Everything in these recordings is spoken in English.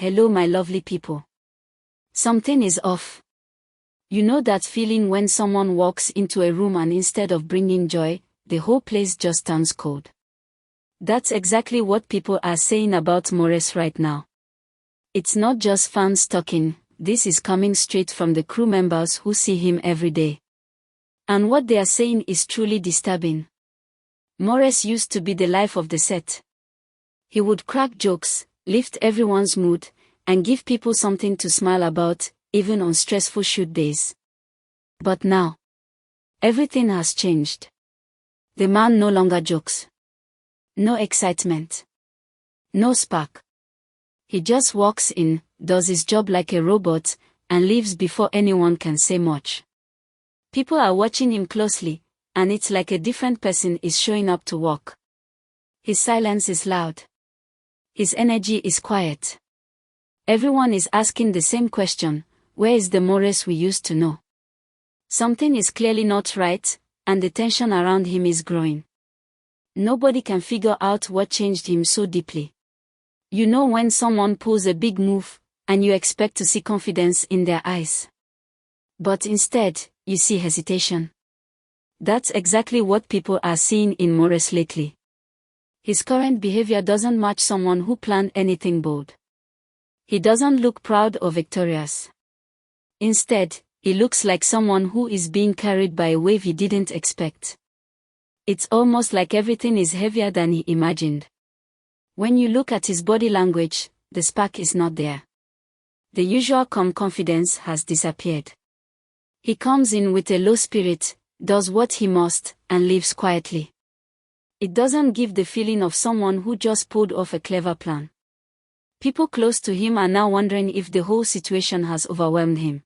Hello my lovely people. Something is off. You know that feeling when someone walks into a room and instead of bringing joy, the whole place just turns cold. That's exactly what people are saying about Maurice right now. It's not just fans talking, this is coming straight from the crew members who see him every day. And what they are saying is truly disturbing. Maurice used to be the life of the set. He would crack jokes, lift everyone's mood, and give people something to smile about, even on stressful shoot days. But now, everything has changed. The man no longer jokes. No excitement. No spark. He just walks in, does his job like a robot, and leaves before anyone can say much. People are watching him closely, and it's like a different person is showing up to work. His silence is loud. His energy is quiet. Everyone is asking the same question, where is the Maurice we used to know? Something is clearly not right, and the tension around him is growing. Nobody can figure out what changed him so deeply. You know when someone pulls a big move, and you expect to see confidence in their eyes. But instead, you see hesitation. That's exactly what people are seeing in Maurice lately. His current behavior doesn't match someone who planned anything bold. He doesn't look proud or victorious. Instead, he looks like someone who is being carried by a wave he didn't expect. It's almost like everything is heavier than he imagined. When you look at his body language, the spark is not there. The usual calm confidence has disappeared. He comes in with a low spirit, does what he must, and leaves quietly. It doesn't give the feeling of someone who just pulled off a clever plan. People close to him are now wondering if the whole situation has overwhelmed him.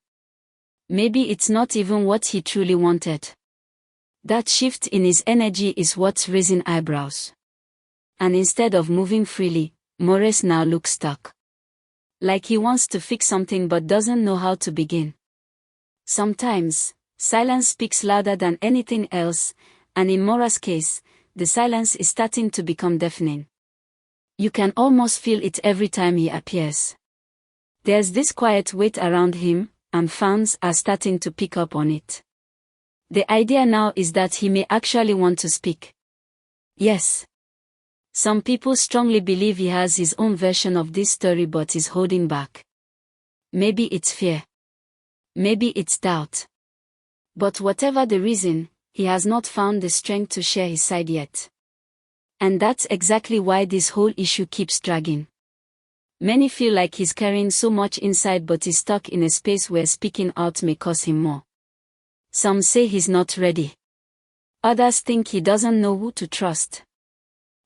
Maybe it's not even what he truly wanted. That shift in his energy is what's raising eyebrows. And instead of moving freely, Maurice now looks stuck. Like he wants to fix something but doesn't know how to begin. Sometimes, silence speaks louder than anything else, and in Maurice's case, the silence is starting to become deafening. You can almost feel it every time he appears. There's this quiet weight around him, and fans are starting to pick up on it. The idea now is that he may actually want to speak. Yes. Some people strongly believe he has his own version of this story but is holding back. Maybe it's fear. Maybe it's doubt. But whatever the reason, he has not found the strength to share his side yet. And that's exactly why this whole issue keeps dragging. Many feel like he's carrying so much inside but is stuck in a space where speaking out may cost him more. Some say he's not ready. Others think he doesn't know who to trust.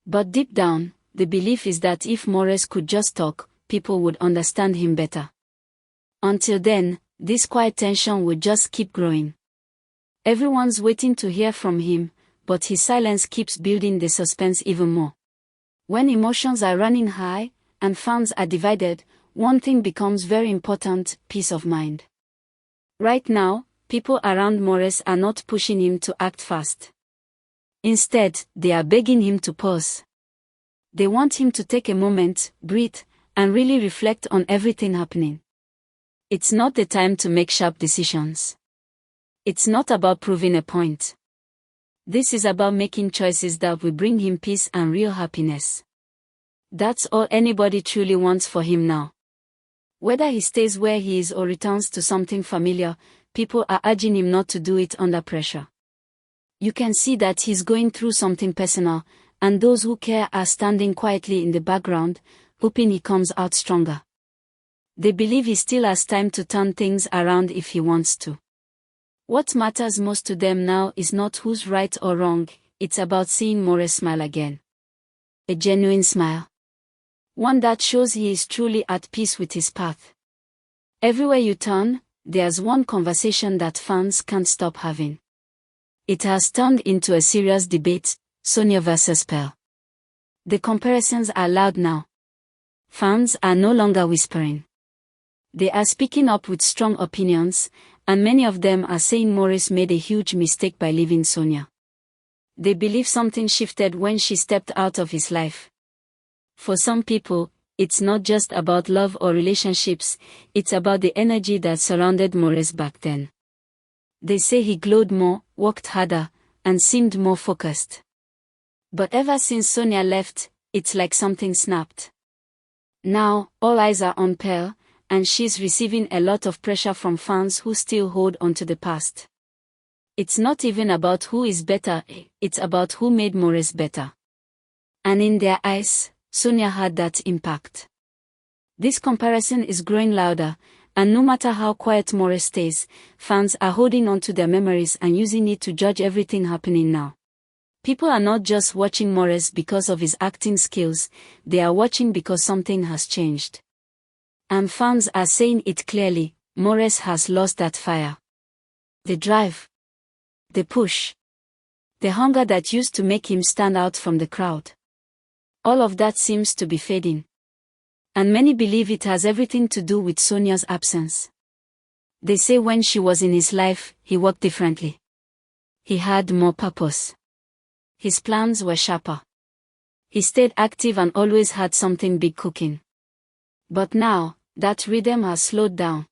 But deep down, the belief is that if Maurice could just talk, people would understand him better. Until then, this quiet tension would just keep growing. Everyone's waiting to hear from him, but his silence keeps building the suspense even more. When emotions are running high, and fans are divided, one thing becomes very important: peace of mind. Right now, people around Maurice are not pushing him to act fast. Instead, they are begging him to pause. They want him to take a moment, breathe, and really reflect on everything happening. It's not the time to make sharp decisions. It's not about proving a point. This is about making choices that will bring him peace and real happiness. That's all anybody truly wants for him now. Whether he stays where he is or returns to something familiar, people are urging him not to do it under pressure. You can see that he's going through something personal, and those who care are standing quietly in the background, hoping he comes out stronger. They believe he still has time to turn things around if he wants to. What matters most to them now is not who's right or wrong, it's about seeing Maurice smile again. A genuine smile. One that shows he is truly at peace with his path. Everywhere you turn, there's one conversation that fans can't stop having. It has turned into a serious debate, Sonia versus Pearl. The comparisons are loud now. Fans are no longer whispering. They are speaking up with strong opinions, and many of them are saying Maurice made a huge mistake by leaving Sonia. They believe something shifted when she stepped out of his life. For some people, it's not just about love or relationships, it's about the energy that surrounded Maurice back then. They say he glowed more, worked harder, and seemed more focused. But ever since Sonia left, it's like something snapped. Now, all eyes are on Pearl, and she's receiving a lot of pressure from fans who still hold on to the past. It's not even about who is better, it's about who made Maurice better. And in their eyes, Sonia had that impact. This comparison is growing louder, and no matter how quiet Maurice stays, fans are holding on to their memories and using it to judge everything happening now. People are not just watching Maurice because of his acting skills, they are watching because something has changed. And fans are saying it clearly, Maurice has lost that fire. The drive. The push. The hunger that used to make him stand out from the crowd. All of that seems to be fading. And many believe it has everything to do with Sonia's absence. They say when she was in his life, he worked differently. He had more purpose. His plans were sharper. He stayed active and always had something big cooking. But now, that rhythm has slowed down.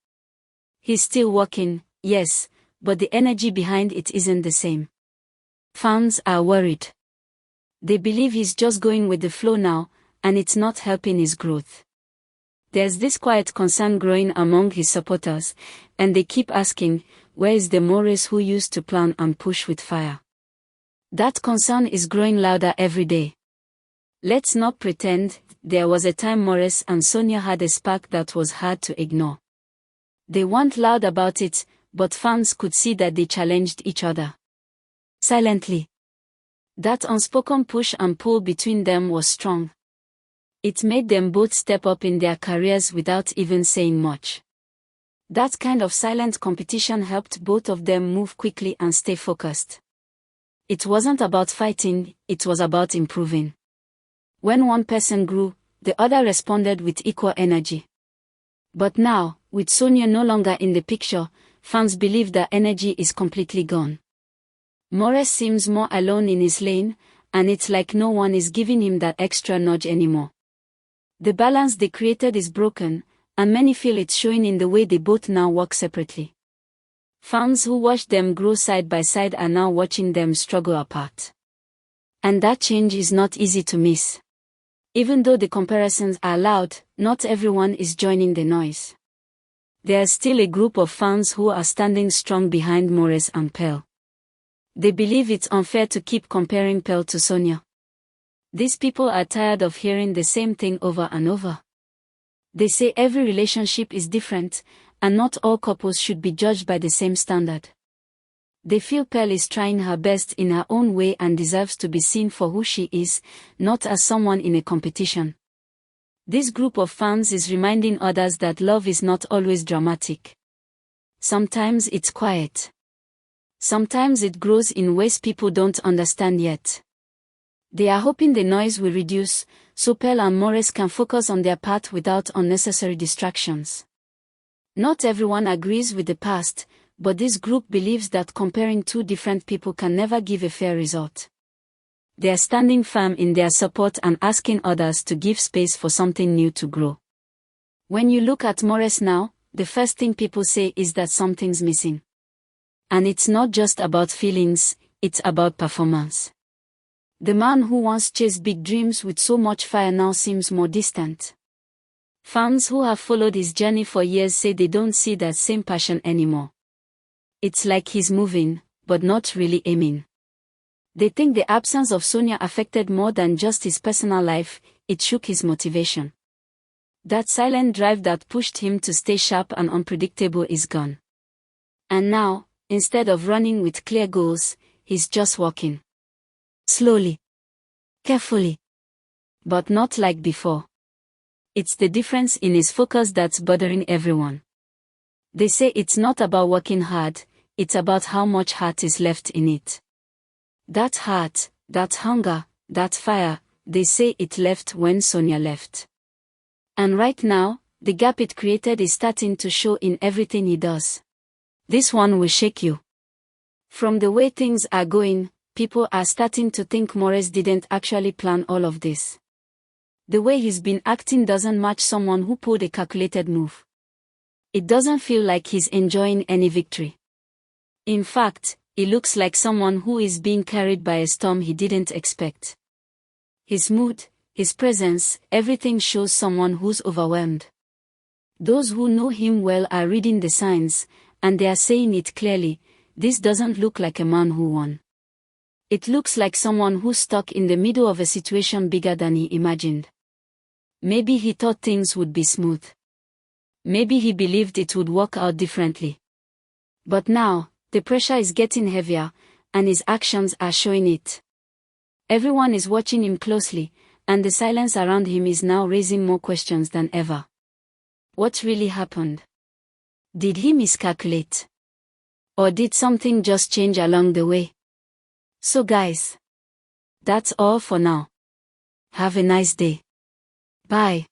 He's still working, yes, but the energy behind it isn't the same. Fans are worried. They believe he's just going with the flow now, and it's not helping his growth. There's this quiet concern growing among his supporters, and they keep asking, where is the Maurice who used to plan and push with fire? That concern is growing louder every day. Let's not pretend, there was a time Maurice and Sonia had a spark that was hard to ignore. They weren't loud about it, but fans could see that they challenged each other. Silently. That unspoken push and pull between them was strong. It made them both step up in their careers without even saying much. That kind of silent competition helped both of them move quickly and stay focused. It wasn't about fighting, it was about improving. When one person grew, the other responded with equal energy. But now, with Sonia no longer in the picture, fans believe that energy is completely gone. Maurice seems more alone in his lane, and it's like no one is giving him that extra nudge anymore. The balance they created is broken, and many feel it's showing in the way they both now work separately. Fans who watched them grow side by side are now watching them struggle apart. And that change is not easy to miss. Even though the comparisons are loud, not everyone is joining the noise. There's still a group of fans who are standing strong behind Maurice and Pearl. They believe it's unfair to keep comparing Pearl to Sonia. These people are tired of hearing the same thing over and over. They say every relationship is different, and not all couples should be judged by the same standard. They feel Pearl is trying her best in her own way and deserves to be seen for who she is, not as someone in a competition. This group of fans is reminding others that love is not always dramatic. Sometimes it's quiet. Sometimes it grows in ways people don't understand yet. They are hoping the noise will reduce, so Pearl and Maurice can focus on their path without unnecessary distractions. Not everyone agrees with the past, but this group believes that comparing two different people can never give a fair result. They are standing firm in their support and asking others to give space for something new to grow. When you look at Maurice now, the first thing people say is that something's missing. And it's not just about feelings, it's about performance. The man who once chased big dreams with so much fire now seems more distant. Fans who have followed his journey for years say they don't see that same passion anymore. It's like he's moving, but not really aiming. They think the absence of Sonia affected more than just his personal life, it shook his motivation. That silent drive that pushed him to stay sharp and unpredictable is gone. And now, instead of running with clear goals, he's just walking. Slowly. Carefully. But not like before. It's the difference in his focus that's bothering everyone. They say it's not about working hard, it's about how much heart is left in it. That heart, that hunger, that fire, they say it left when Sonia left. And right now, the gap it created is starting to show in everything he does. This one will shake you. From the way things are going, people are starting to think Maurice didn't actually plan all of this. The way he's been acting doesn't match someone who pulled a calculated move. It doesn't feel like he's enjoying any victory. In fact, he looks like someone who is being carried by a storm he didn't expect. His mood, his presence, everything shows someone who's overwhelmed. Those who know him well are reading the signs, and they are saying it clearly: this doesn't look like a man who won. It looks like someone who's stuck in the middle of a situation bigger than he imagined. Maybe he thought things would be smooth. Maybe he believed it would work out differently. But now, the pressure is getting heavier, and his actions are showing it. Everyone is watching him closely, and the silence around him is now raising more questions than ever. What really happened? Did he miscalculate? Or did something just change along the way? So guys, that's all for now. Have a nice day. Bye.